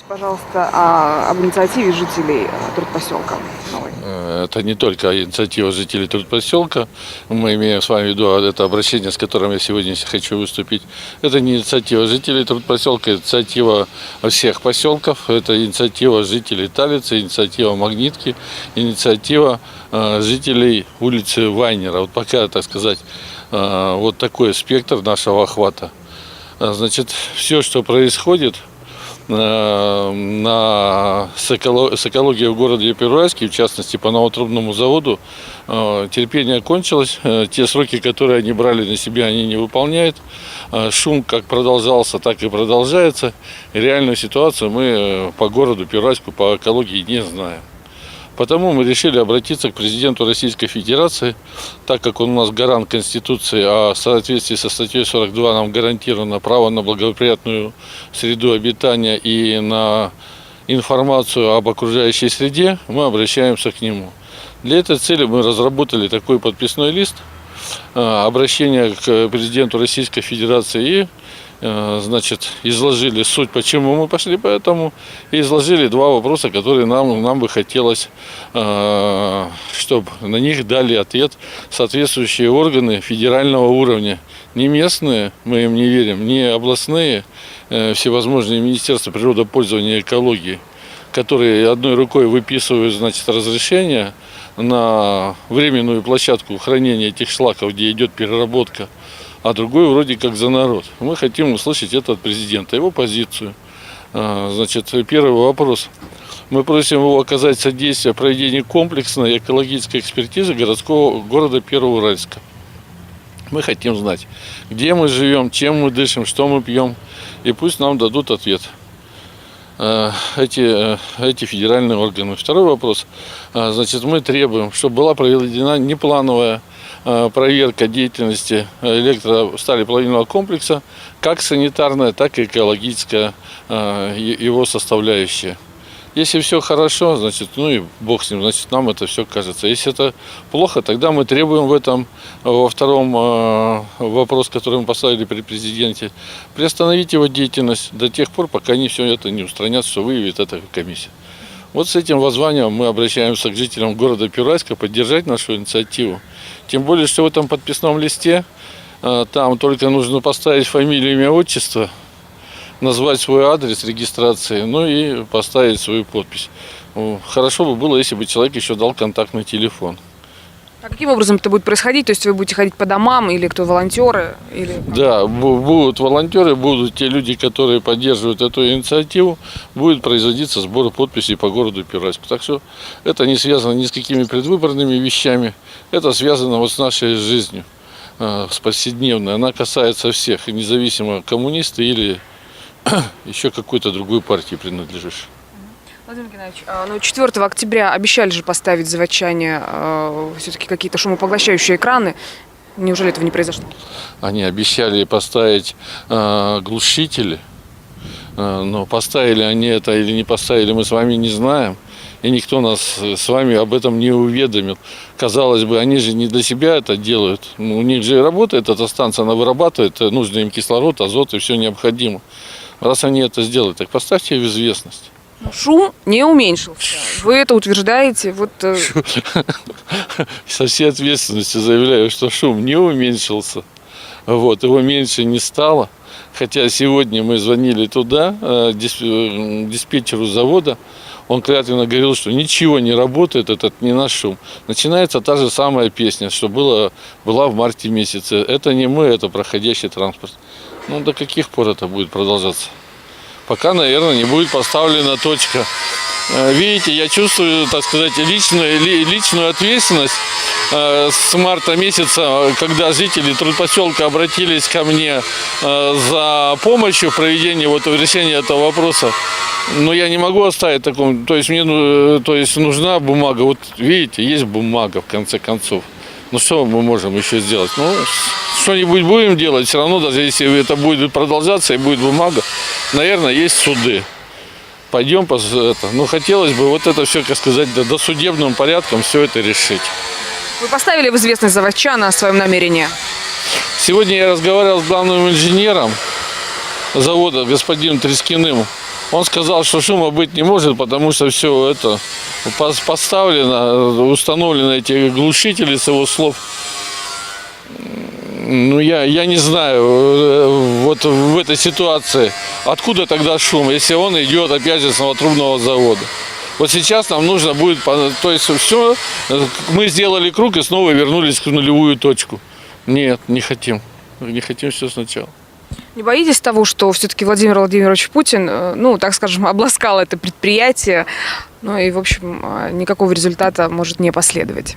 пожалуйста, об инициативе жителей Турпоселка новой. Это не только инициатива жителей Турпоселка. Мы имеем с вами в виду это обращение, с которым я сегодня хочу выступить. Это не инициатива жителей Турпоселка, это инициатива всех поселков. Это инициатива жителей Талицы, инициатива Магнитки, инициатива жителей улицы Вайнера. Вот пока, так сказать, вот такой спектр нашего охвата. Значит, все, что происходит с экологией в городе Первоуральске, в частности по новотрубному заводу, терпение кончилось. Те сроки, которые они брали на себя, они не выполняют. Шум как продолжался, так и продолжается. И реальную ситуацию мы по городу Первоуральску, по экологии не знаем. Потому мы решили обратиться к президенту Российской Федерации, так как он у нас гарант Конституции, а в соответствии со статьей 42 нам гарантировано право на благоприятную среду обитания и на информацию об окружающей среде, мы обращаемся к нему. Для этой цели мы разработали такой подписной лист, обращение к президенту Российской Федерации и изложили суть, почему мы пошли по этому, и изложили два вопроса, которые нам бы хотелось, чтобы на них дали ответ соответствующие органы федерального уровня. Не местные, мы им не верим, не областные, всевозможные министерства природопользования и экологии, которые одной рукой выписывают, разрешения на временную площадку хранения этих шлаков, где идет переработка, а другой вроде как за народ. Мы хотим услышать это от президента, его позицию. Первый вопрос. Мы просим его оказать содействие проведению комплексной экологической экспертизы городского города Первоуральска. Мы хотим знать, где мы живем, чем мы дышим, что мы пьем, и пусть нам дадут ответ эти федеральные органы. Второй вопрос. Мы требуем, чтобы была проведена неплановая проверка деятельности электросталеплавильного комплекса, как санитарная, так и экологическая его составляющая. Если все хорошо, и бог с ним, нам это все кажется. Если это плохо, тогда мы требуем в этом, во втором вопрос, который мы поставили при президенте, приостановить его деятельность до тех пор, пока они все это не устранят, что выявит эта комиссия. Вот с этим воззванием мы обращаемся к жителям города Первоуральска поддержать нашу инициативу. Тем более, что в этом подписном листе там только нужно поставить фамилию, имя, отчество, назвать свой адрес регистрации, и поставить свою подпись. Хорошо бы было, если бы человек еще дал контактный телефон. А каким образом это будет происходить? То есть вы будете ходить по домам или кто, волонтеры? Да, будут волонтеры, будут те люди, которые поддерживают эту инициативу, будет производиться сбор подписей по городу Первоуральску. Так что это не связано ни с какими предвыборными вещами, это связано с нашей жизнью, с повседневной. Она касается всех, и независимо, коммунисты или еще какой-то другой партии принадлежишь. Владимир Геннадьевич, 4 октября обещали же поставить заводчане все-таки какие-то шумопоглощающие экраны. Неужели этого не произошло? Они обещали поставить глушители, но поставили они это или не поставили, мы с вами не знаем. И никто нас с вами об этом не уведомил. Казалось бы, они же не для себя это делают. У них же работает эта станция, она вырабатывает нужный им кислород, азот и все необходимо. Раз они это сделали, так поставьте в известность. Шум не уменьшился. Вы это утверждаете? Со всей ответственностью заявляю, что шум не уменьшился. Его меньше не стало. Хотя сегодня мы звонили туда, диспетчеру завода. Он клятвенно говорил, что ничего не работает, этот не наш шум. Начинается та же самая песня, что была в марте месяце. Это не мы, это проходящий транспорт. До каких пор это будет продолжаться? Пока, наверное, не будет поставлена точка. Видите, я чувствую, личную ответственность. С марта месяца, когда жители Турпоселка обратились ко мне за помощью в проведении решения этого вопроса, но я не могу оставить таком. Мне нужна бумага. Видите, есть бумага в конце концов. Что мы можем еще сделать? Что-нибудь будем делать, все равно, даже если это будет продолжаться и будет бумага, наверное, есть суды. Пойдем по это. Хотелось бы это все, досудебным порядком все это решить. Вы поставили в известность заводчан о своем намерении? Сегодня я разговаривал с главным инженером. завода господином Трескиным. Он сказал, что шума быть не может, потому что все это поставлено, установлены эти глушители, с его слов. Ну, я не знаю, вот в этой ситуации, откуда тогда шум, если он идет опять же с новотрубного завода. Вот сейчас нам нужно будет, то есть все, мы сделали круг и снова вернулись в нулевую точку. Нет, не хотим все сначала. Не боитесь того, что все-таки Владимир Владимирович Путин, ну, так скажем, обласкал это предприятие, ну и, в общем, никакого результата может не последовать?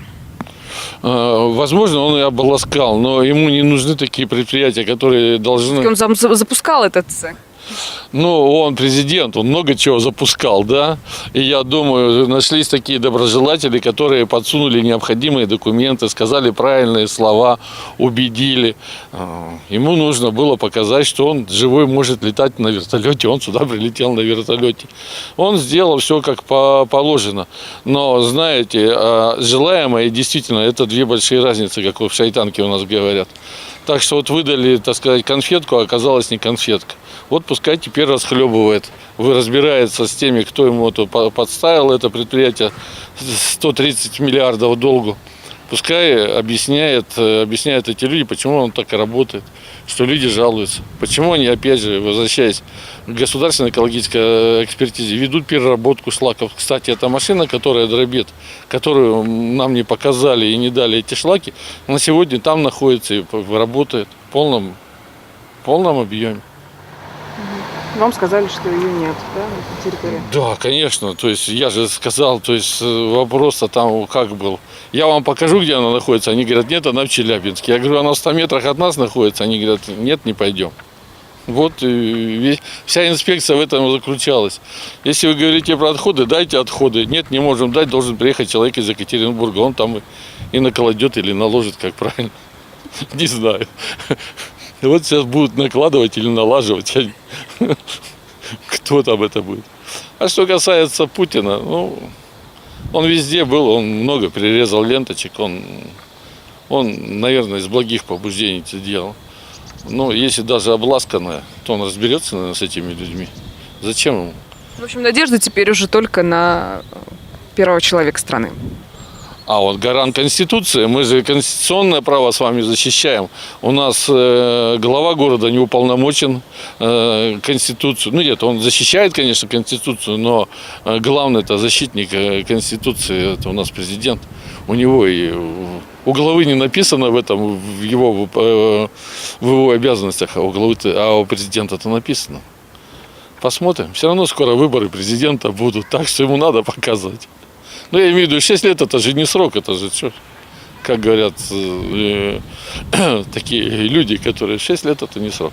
Возможно, он и обласкал, но ему не нужны такие предприятия, которые должны... Он запускал этот цех. Ну, он президент, он много чего запускал, да. И я думаю, нашлись такие доброжелатели, которые подсунули необходимые документы, сказали правильные слова, убедили. Ему нужно было показать, что он живой может летать на вертолете. Он сюда прилетел на вертолете. Он сделал все как положено. Но, знаете, желаемое и действительно, это две большие разницы, как в шайтанке у нас говорят. Так что вот выдали, так сказать, конфетку, а оказалось не конфетка. Вот пускай теперь расхлебывает, разбирается с теми, кто ему это подставил, это предприятие 130 миллиардов долгу. Пускай объясняет эти люди, почему он так и работает, что люди жалуются. Почему они, опять же, возвращаясь к государственной экологической экспертизе, ведут переработку шлаков. Кстати, эта машина, которая дробит, которую нам не показали и не дали эти шлаки, она сегодня там находится и работает в полном объеме. Вам сказали, что ее нет, да, на территории? Да, конечно. То есть я же сказал, то есть вопрос-то там как был. Я вам покажу, где она находится. Они говорят, нет, она в Челябинске. Я говорю, она в 100 метрах от нас находится. Они говорят, нет, не пойдем. Вот вся инспекция в этом заключалась. Если вы говорите про отходы, дайте отходы. Нет, не можем дать, должен приехать человек из Екатеринбурга. Он там и накладет или наложит, как правильно. Не знаю. И вот сейчас будут накладывать или налаживать. Кто там это будет. А что касается Путина, ну, он везде был, он много перерезал ленточек. Он, наверное, из благих побуждений это делал. Но если даже обласканное, то он разберется, наверное, с этими людьми. Зачем ему? В общем, надежда теперь уже только на первого человека страны. А вот гарант Конституции, мы же конституционное право с вами защищаем. У нас глава города не уполномочен Конституцию. Ну нет, он защищает, конечно, Конституцию, но главный это защитник Конституции, это у нас президент. У него и у главы не написано в этом, в его обязанностях, а у президента это написано. Посмотрим. Все равно скоро выборы президента будут, так что ему надо показывать. Ну, я имею в виду, 6 лет это же не срок, это же что, как говорят такие люди, которые 6 лет это не срок.